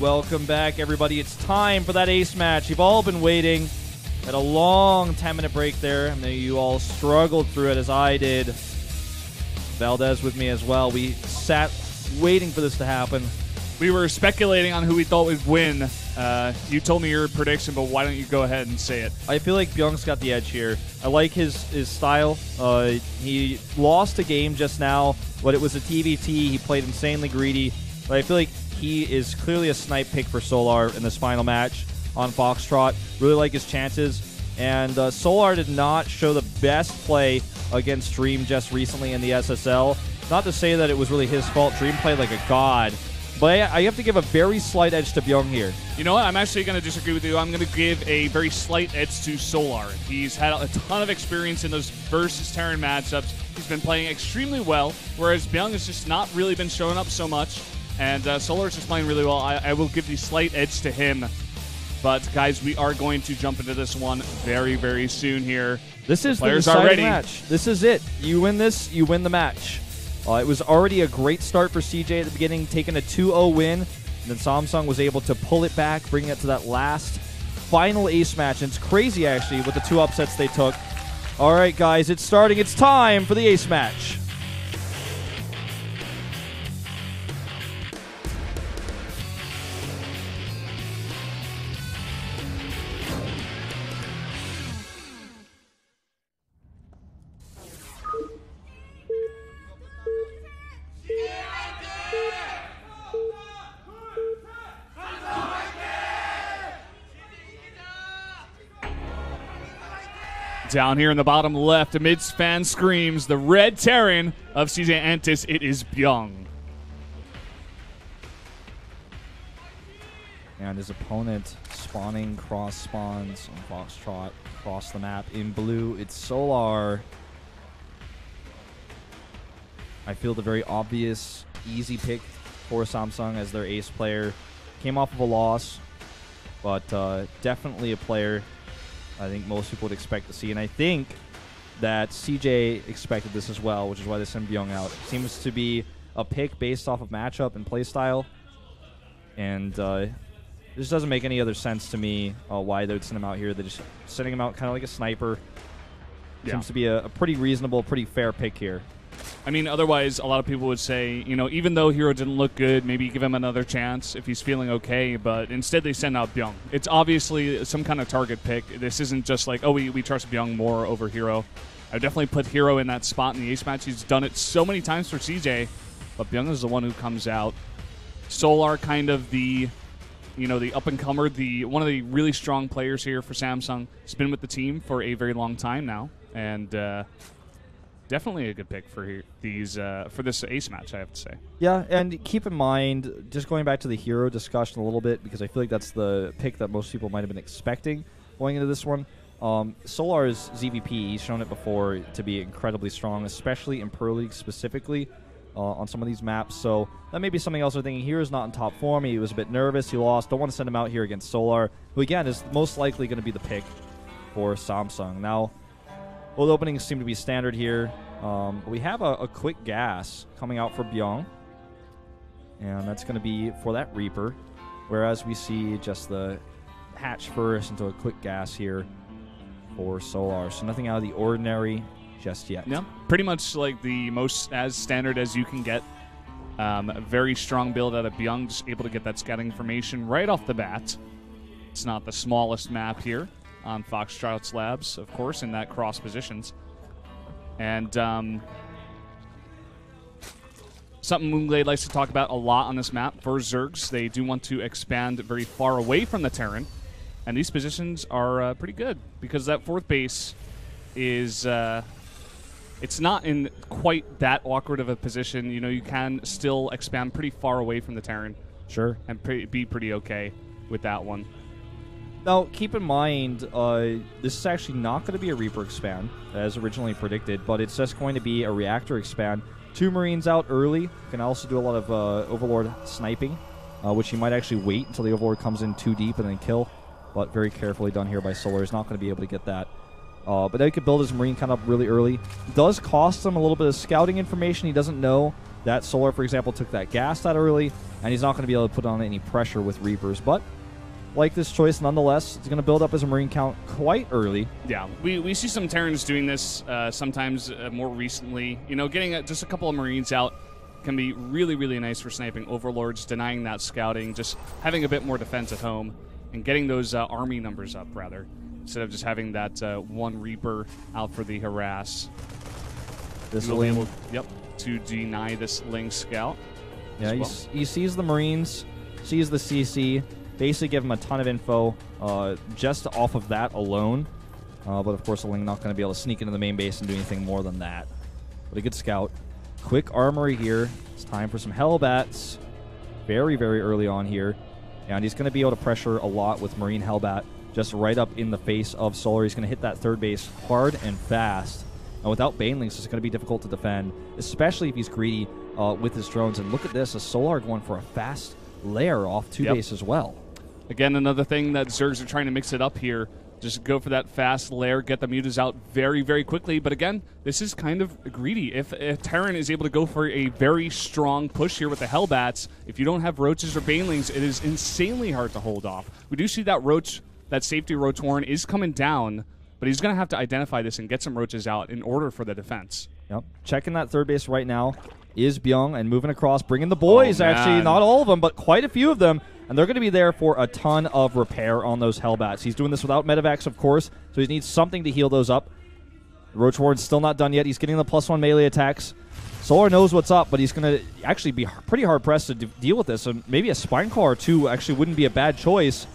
Welcome back, everybody. It's time for that ace match. You've all been waiting. Had a long 10-minute break there. I know you all struggled through it as I did. Valdez with me as well. We sat waiting for this to happen. We were speculating on who we thought would win. You told me your prediction, but why don't you go ahead and say it? I feel like Bbyong's got the edge here. I like his style. He lost a game just now, but it was a TVT. He played insanely greedy. But I feel like he is clearly a snipe pick for Solar in this final match on Foxtrot. Really like his chances. And Solar did not show the best play against Dream just recently in the SSL. Not to say that it was really his fault. Dream played like a god. But I have to give a very slight edge to Bbyong here. You know what? I'm actually going to disagree with you. I'm going to give a very slight edge to Solar. He's had a ton of experience in those versus Terran matchups. He's been playing extremely well, whereas Bbyong has just not really been showing up so much. And Solar's just playing really well. I will give the slight edge to him. But, guys, we are going to jump into this one very, very soon here. This is the deciding match. This is it. You win this, you win the match. It was already a great start for CJ at the beginning, taking a 2-0 win. And then Samsung was able to pull it back, bring it to that last final ace match. And it's crazy, actually, with the 2 upsets they took. All right, guys, it's starting. It's time for the ace match. Down here in the bottom left, amidst fan screams, the red Terran of CJ Antis, it is Bbyong. And his opponent spawning cross spawns on Foxtrot across the map. In blue, it's Solar. I feel the very obvious, easy pick for Samsung as their ace player. Came off of a loss, but definitely a player I think most people would expect to see. And I think that CJ expected this as well, which is why they sent Bbyong out. It seems to be a pick based off of matchup and playstyle. And this doesn't make any other sense to me why they would send him out here. They're just sending him out kind of like a sniper. Yeah. Seems to be a pretty reasonable, pretty fair pick here. I mean, otherwise, a lot of people would say, you know, even though Hero didn't look good, maybe give him another chance if he's feeling okay, but instead they send out Bbyong. It's obviously some kind of target pick. This isn't just like, oh, we trust Bbyong more over Hero. I would definitely put Hero in that spot in the ace match. He's done it so many times for CJ, but Bbyong is the one who comes out. Solar, kind of the, you know, the up-and-comer, one of the really strong players here for Samsung. He's been with the team for a very long time now, and definitely a good pick for for this ace match, I have to say. Yeah, and keep in mind, just going back to the Hero discussion a little bit, because I feel like that's the pick that most people might have been expecting going into this one. Solar's ZVP, he's shown it before to be incredibly strong, especially in Pro League specifically on some of these maps. So that may be something else they're thinking. Hero's not in top form. He was a bit nervous. He lost. Don't want to send him out here against Solar, who, again, is most likely going to be the pick for Samsung. Now, both openings seem to be standard here. We have a quick gas coming out for Bbyong, and that's going to be for that Reaper, whereas we see just the hatch first into a quick gas here for Solar. So nothing out of the ordinary just yet. Yeah, pretty much like the most as standard as you can get. A very strong build out of Bbyong, just able to get that scouting information right off the bat. It's not the smallest map here on Foxtrot's Labs, of course, in that cross positions. And something Moonglade likes to talk about a lot on this map for Zergs. They do want to expand very far away from the Terran. And these positions are pretty good because that fourth base is it's not in quite that awkward of a position. You know, you can still expand pretty far away from the Terran. Sure. And be pretty okay with that one. Now, keep in mind, this is actually not going to be a Reaper expand, as originally predicted, but it's just going to be a Reactor expand. 2 Marines out early. Can also do a lot of Overlord sniping, which you might actually wait until the Overlord comes in too deep and then kill. But very carefully done here by Solar. He's not going to be able to get that. But he could build his Marine kind of really early. It does cost him a little bit of scouting information. He doesn't know that Solar, for example, took that gas that early, and he's not going to be able to put on any pressure with Reapers. But like this choice, nonetheless, it's going to build up his Marine count quite early. Yeah, we see some Terrans doing this sometimes more recently. You know, getting just a couple of Marines out can be really, really nice for sniping Overlords, denying that scouting, just having a bit more defense at home, and getting those army numbers up, rather, instead of just having that one Reaper out for the harass. This will be able, to deny this Ling scout. Yeah, he sees the Marines, sees the CC, basically give him a ton of info just off of that alone. But of course, the Ling not going to be able to sneak into the main base and do anything more than that. But a good scout. Quick armory here. It's time for some Hellbats. Very, very early on here. And he's going to be able to pressure a lot with Marine Hellbat just right up in the face of Solar. He's going to hit that third base hard and fast. And without Banelings, it's going to be difficult to defend, especially if he's greedy with his drones. And look at this, a Solar going for a fast lair off two base as well. Again, another thing that Zergs are trying to mix it up here. Just go for that fast lair, get the mutas out very, very quickly. But again, this is kind of greedy. If Terran is able to go for a very strong push here with the Hellbats, if you don't have Roaches or Banelings, it is insanely hard to hold off. We do see that Roach, that safety Roach Warren is coming down, but he's going to have to identify this and get some Roaches out in order for the defense. Yep. Checking that third base right now is Bbyong and moving across, bringing the boys, actually. Not all of them, but quite a few of them. And they're going to be there for a ton of repair on those Hellbats. He's doing this without Medivacs, of course, so he needs something to heal those up. Roach Warren's still not done yet. He's getting the +1 melee attacks. Solar knows what's up, but he's going to actually be pretty hard-pressed to deal with this. So maybe a Spineclaw or two actually wouldn't be a bad choice.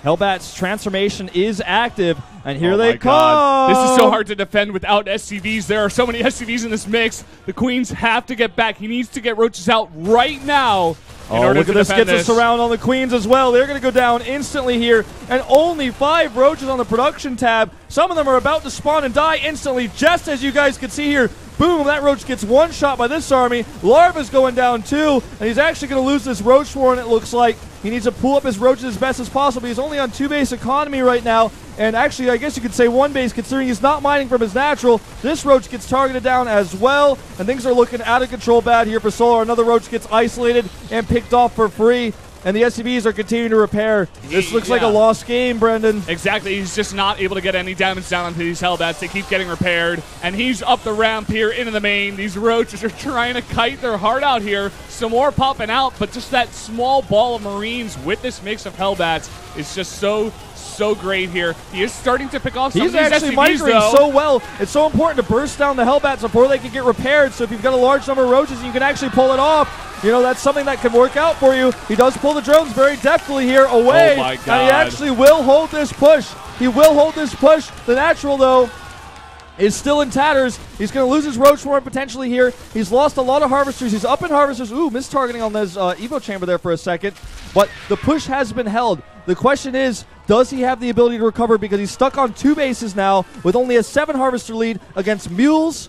Hellbat's transformation is active, and here they come! This is so hard to defend without SCVs. There are so many SCVs in this mix. The Queens have to get back. He needs to get Roaches out right now. Oh, look at this. Gets a surround on the Queens as well. They're going to go down instantly here, and only 5 Roaches on the production tab. Some of them are about to spawn and die instantly, just as you guys can see here. Boom, that Roach gets one shot by this army. Larva's going down too, and he's actually going to lose this Roach Warren, it looks like. He needs to pull up his Roaches as best as possible. He's only on 2-base economy right now, and actually I guess you could say 1 base considering he's not mining from his natural. This Roach gets targeted down as well, and things are looking out of control bad here for Solar. Another Roach gets isolated and picked off for free. And the SCVs are continuing to repair. This looks like a lost game, Brendan. Exactly. He's just not able to get any damage down onto these Hellbats. They keep getting repaired. And he's up the ramp here into the main. These Roaches are trying to kite their heart out here. Some more popping out, but just that small ball of Marines with this mix of Hellbats is just so great here. He is starting to pick off some of these SCVs, He's actually migrating so well. It's so important to burst down the Hellbats before they can get repaired. So if you've got a large number of Roaches, you can actually pull it off. You know, that's something that can work out for you. He does pull the drones very deftly here away. Oh my God. And he actually will hold this push. He will hold this push. The natural, though, is still in tatters. He's going to lose his Roach Warren potentially here. He's lost a lot of Harvesters. He's up in Harvesters. Ooh, mis-targeting on this Evo Chamber there for a second. But the push has been held. The question is, does he have the ability to recover? Because he's stuck on 2 bases now with only a 7 Harvester lead against Mules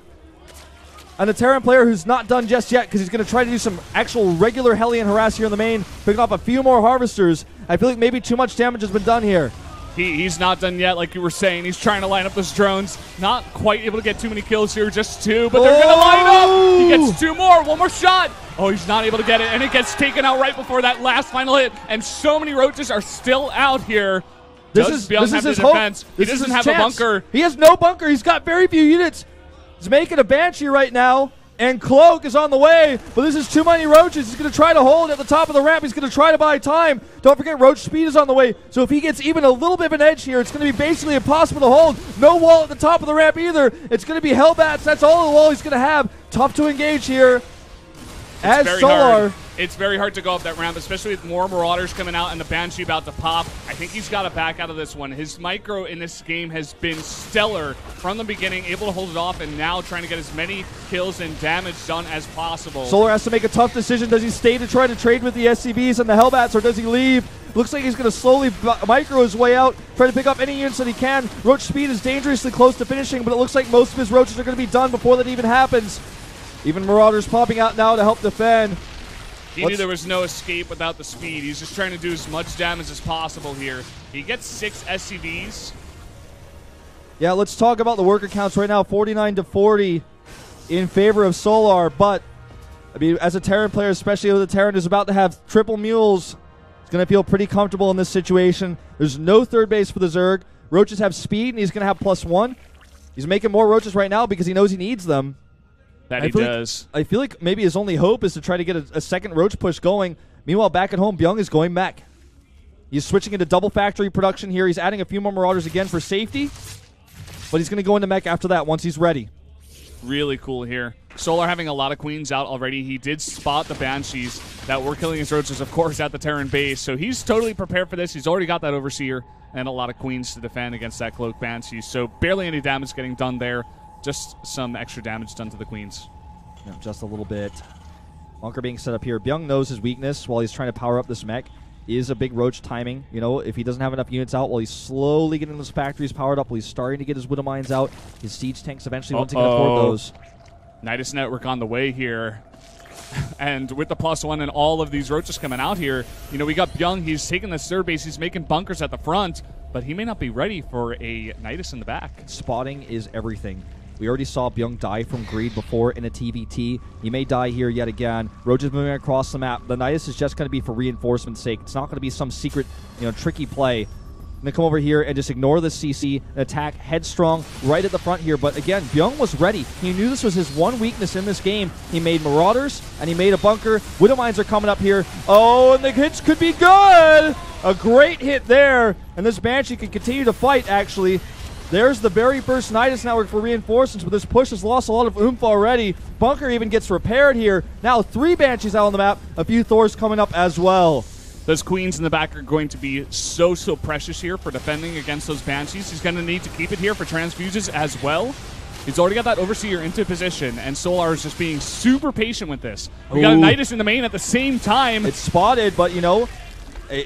and a Terran player who's not done just yet because he's going to try to do some actual regular Hellion harass here in the main, picking up a few more Harvesters. I feel like maybe too much damage has been done here. He's not done yet, like you were saying. He's trying to line up those drones. Not quite able to get too many kills here, just 2, but they're going to line up. He gets 2 more, 1 more shot. Oh, he's not able to get it, and it gets taken out right before that last final hit, and so many Roaches are still out here. This is his defense. He doesn't have a bunker. He has no bunker. He's got very few units. He's making a Banshee right now, and Cloak is on the way, but this is too many Roaches. He's going to try to hold at the top of the ramp. He's going to try to buy time. Don't forget, Roach Speed is on the way, so if he gets even a little bit of an edge here, it's going to be basically impossible to hold. No wall at the top of the ramp either. It's going to be Hellbats. That's all the wall he's going to have. Tough to engage here. As Solar. It's very hard to go up that ramp, especially with more Marauders coming out and the Banshee about to pop. I think he's got to back out of this one. His micro in this game has been stellar from the beginning, able to hold it off, and now trying to get as many kills and damage done as possible. Solar has to make a tough decision. Does he stay to try to trade with the SCVs and the Hellbats, or does he leave? Looks like he's going to slowly micro his way out, try to pick up any units that he can. Roach Speed is dangerously close to finishing, but it looks like most of his Roaches are going to be done before that even happens. Even Marauders popping out now to help defend. He knew there was no escape without the speed. He's just trying to do as much damage as possible here. He gets 6 SCVs. Yeah, let's talk about the worker counts right now. 49 to 40 in favor of Solar, but I mean, as a Terran player, especially with a Terran who's about to have triple mules, he's going to feel pretty comfortable in this situation. There's no third base for the Zerg. Roaches have speed, and he's going to have +1. He's making more Roaches right now because he knows he needs them. That he does. I feel like maybe his only hope is to try to get a second Roach push going. Meanwhile, back at home, Bbyong is going mech. He's switching into double factory production here. He's adding a few more Marauders again for safety, but he's going to go into mech after that once he's ready. Really cool here. Solar having a lot of queens out already. He did spot the Banshees that were killing his Roaches, of course, at the Terran base. So he's totally prepared for this. He's already got that Overseer and a lot of queens to defend against that Cloak Banshee. So barely any damage getting done there. Just some extra damage done to the queens. Yeah, just a little bit. Bunker being set up here. Bbyong knows his weakness while he's trying to power up this mech is a big Roach timing. You know, if he doesn't have enough units out while he's slowly getting those factories powered up, while he's starting to get his Widow Mines out, his siege tanks eventually once he can afford those. Nidus Network on the way here. And with the +1 and all of these Roaches coming out here, you know, we got Bbyong. He's taking this third base. He's making bunkers at the front, but he may not be ready for a Nidus in the back. Spotting is everything. We already saw Bbyong die from greed before in a TVT. He may die here yet again. Roaches moving across the map. The Nidus is just going to be for reinforcement's sake. It's not going to be some secret, you know, tricky play. Going to come over here and just ignore the CC and attack headstrong right at the front here. But again, Bbyong was ready. He knew this was his one weakness in this game. He made Marauders and he made a bunker. Widow Mines are coming up here. Oh, and the hits could be good. A great hit there. And this Banshee can continue to fight, actually. There's the very first Nidus Network for reinforcements, but this push has lost a lot of oomph already. Bunker even gets repaired here. Now 3 Banshees out on the map. A few Thors coming up as well. Those queens in the back are going to be so precious here for defending against those Banshees. He's going to need to keep it here for transfuses as well. He's already got that Overseer into position, and Solar is just being super patient with this. We got a Nidus in the main at the same time. It's spotted, but you know,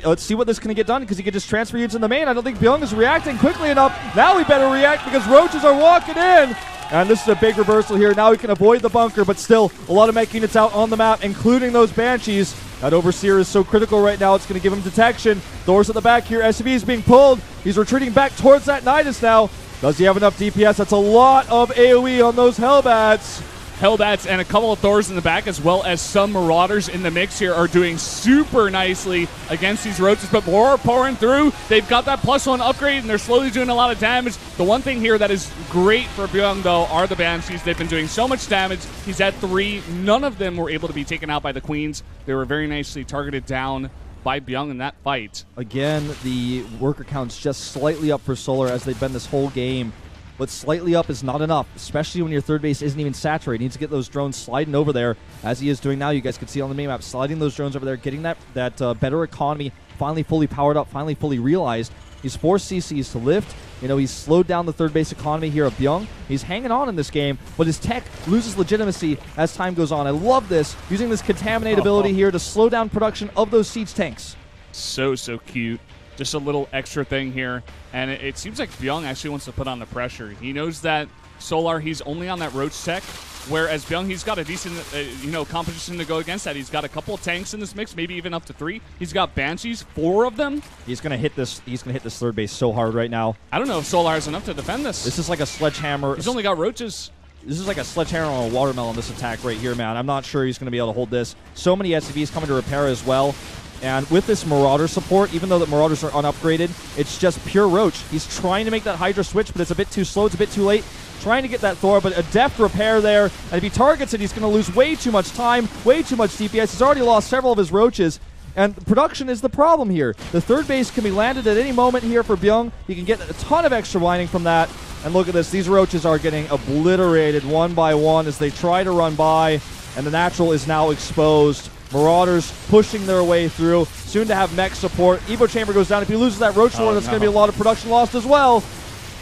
let's see what this can get done, because he can just transfer units in the main. I don't think Bbyong is reacting quickly enough. Now we better react because Roaches are walking in. And this is a big reversal here. Now we can avoid the bunker, but still a lot of mech units out on the map, including those Banshees. That Overseer is so critical right now. It's going to give him detection. Thor's at the back here. SCV is being pulled. He's retreating back towards that Nidus now. Does he have enough DPS? That's a lot of AoE on those Hellbats. Hellbats and a couple of Thors in the back, as well as some Marauders in the mix here, are doing super nicely against these Roaches, but more are pouring through. They've got that +1 upgrade, and they're slowly doing a lot of damage. The one thing here that is great for Bbyong, though, are the Banshees. They've been doing so much damage. He's at 3. None of them were able to be taken out by the Queens. They were very nicely targeted down by Bbyong in that fight. Again, the worker count's just slightly up for Solar, as they've been this whole game. But slightly up is not enough, especially when your third base isn't even saturated. He needs to get those drones sliding over there, as he is doing now. You guys can see on the minimap, sliding those drones over there, getting that better economy, finally fully powered up, finally fully realized. He's forced CCs to lift. You know, he's slowed down the third base economy here of Bbyong. He's hanging on in this game, but his tech loses legitimacy as time goes on. I love this, using this contaminate ability here to slow down production of those siege tanks. So cute. Just a little extra thing here, and it seems like Bbyong actually wants to put on the pressure. He knows that Solar, he's only on that Roach tech, whereas Bbyong, he's got a decent competition to go against that. He's got a couple of tanks in this mix, maybe even up to 3. He's got Banshees, 4 of them. He's gonna hit this. He's gonna hit this third base so hard right now. I don't know if Solar has enough to defend this. This is like a sledgehammer. He's only got Roaches. This is like a sledgehammer on a watermelon, this attack right here, man. I'm not sure he's going to be able to hold this. So many SCVs coming to repair as well. And with this Marauder support, even though the Marauders are unupgraded, it's just pure Roach. He's trying to make that Hydra switch, but it's a bit too slow. It's a bit too late. Trying to get that Thor, but a deft repair there. And if he targets it, he's going to lose way too much time, way too much DPS. He's already lost several of his Roaches. And production is the problem here. The third base can be landed at any moment here for Bbyong. He can get a ton of extra mining from that. And look at this. These Roaches are getting obliterated one by one as they try to run by. And the natural is now exposed. Marauders pushing their way through. Soon to have mech support. Evo Chamber goes down. If he loses that Roach Lord, that's going to be a lot of production lost as well.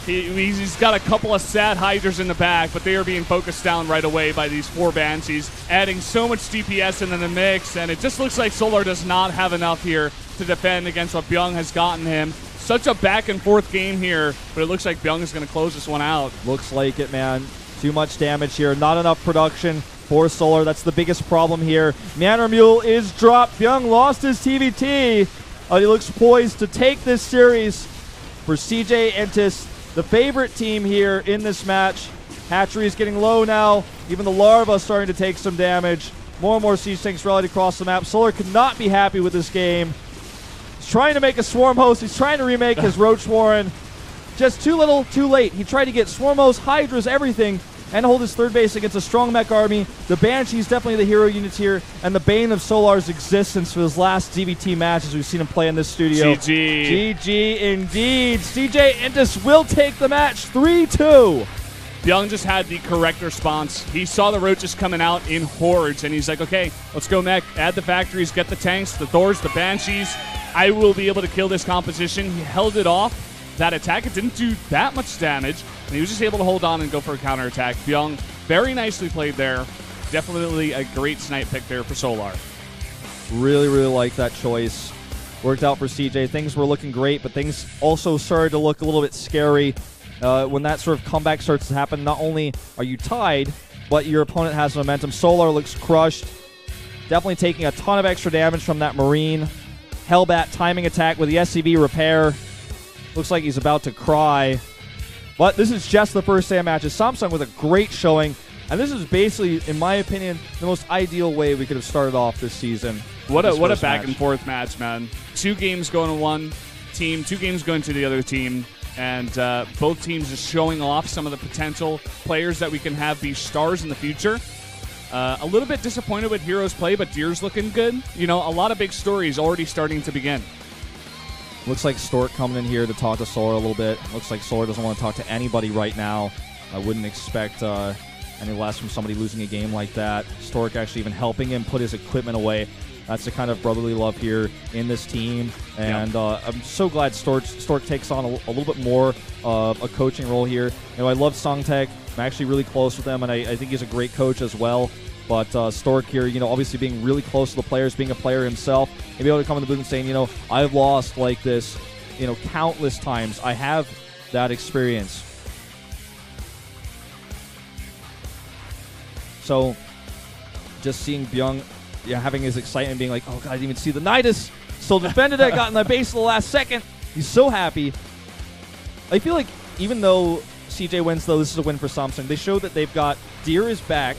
He's got a couple of sad Hydras in the back, but they are being focused down right away by these 4 Banshees, adding so much DPS into the mix, and it just looks like Solar does not have enough here to defend against what Bbyong has gotten him. Such a back-and-forth game here, but it looks like Bbyong is going to close this one out. Looks like it, man. Too much damage here. Not enough production for Solar. That's the biggest problem here. Manor Mule is dropped. Bbyong lost his TVT. He looks poised to take this series for CJ Entis, the favorite team here in this match. Hatchery is getting low now. Even the larva starting to take some damage. More and more siege tanks rallied across the map. Solar could not be happy with this game. He's trying to make a Swarm Host. He's trying to remake his Roach Warren. Just too little, too late. He tried to get Swarm Host, Hydras, everything, and hold his third base against a strong mech army. The Banshee's definitely the hero units here, and the bane of Solar's existence for his last DVT matches we've seen him play in this studio. GG. GG indeed. CJ Indus will take the match 3-2. Bbyong just had the correct response. He saw the roaches coming out in hordes, and he's like, okay, let's go mech, add the factories, get the tanks, the Thors, the Banshees. I will be able to kill this composition. He held it off. That attack, it didn't do that much damage, and he was just able to hold on and go for a counterattack. Bbyong, very nicely played there. Definitely a great snipe pick there for Solar. Really, really like that choice. Worked out for CJ. Things were looking great, but things also started to look a little bit scary. When that sort of comeback starts to happen, not only are you tied, but your opponent has momentum. Solar looks crushed. Definitely taking a ton of extra damage from that Marine. Hellbat timing attack with the SCV repair. Looks like he's about to cry. But this is just the first day of matches. Samsung with a great showing. And this is basically, in my opinion, the most ideal way we could have started off this season. What a back and forth match, man. 2 games going to one team, 2 games going to the other team. And both teams just showing off some of the potential players that we can have be stars in the future. A little bit disappointed with Heroes play, but Deer's looking good. You know, a lot of big stories already starting to begin. Looks like Stork coming in here to talk to Solar a little bit. Looks like Solar doesn't want to talk to anybody right now. I wouldn't expect any less from somebody losing a game like that. Stork actually even helping him put his equipment away. That's the kind of brotherly love here in this team. And I'm so glad Stork takes on a little bit more of a coaching role here. You know, I love Songtek. I'm actually really close with him, and I think he's a great coach as well. But Stork here, you know, obviously being really close to the players, being a player himself, and be able to come in the booth and saying, you know, I've lost like this, you know, countless times. I have that experience. So just seeing Bbyong having his excitement, being like, oh, God, I didn't even see the Nidus. Still defended it, got in the base at the last second. He's so happy. I feel like even though CJ wins, though, this is a win for Samsung. They show that they've got Deer is back.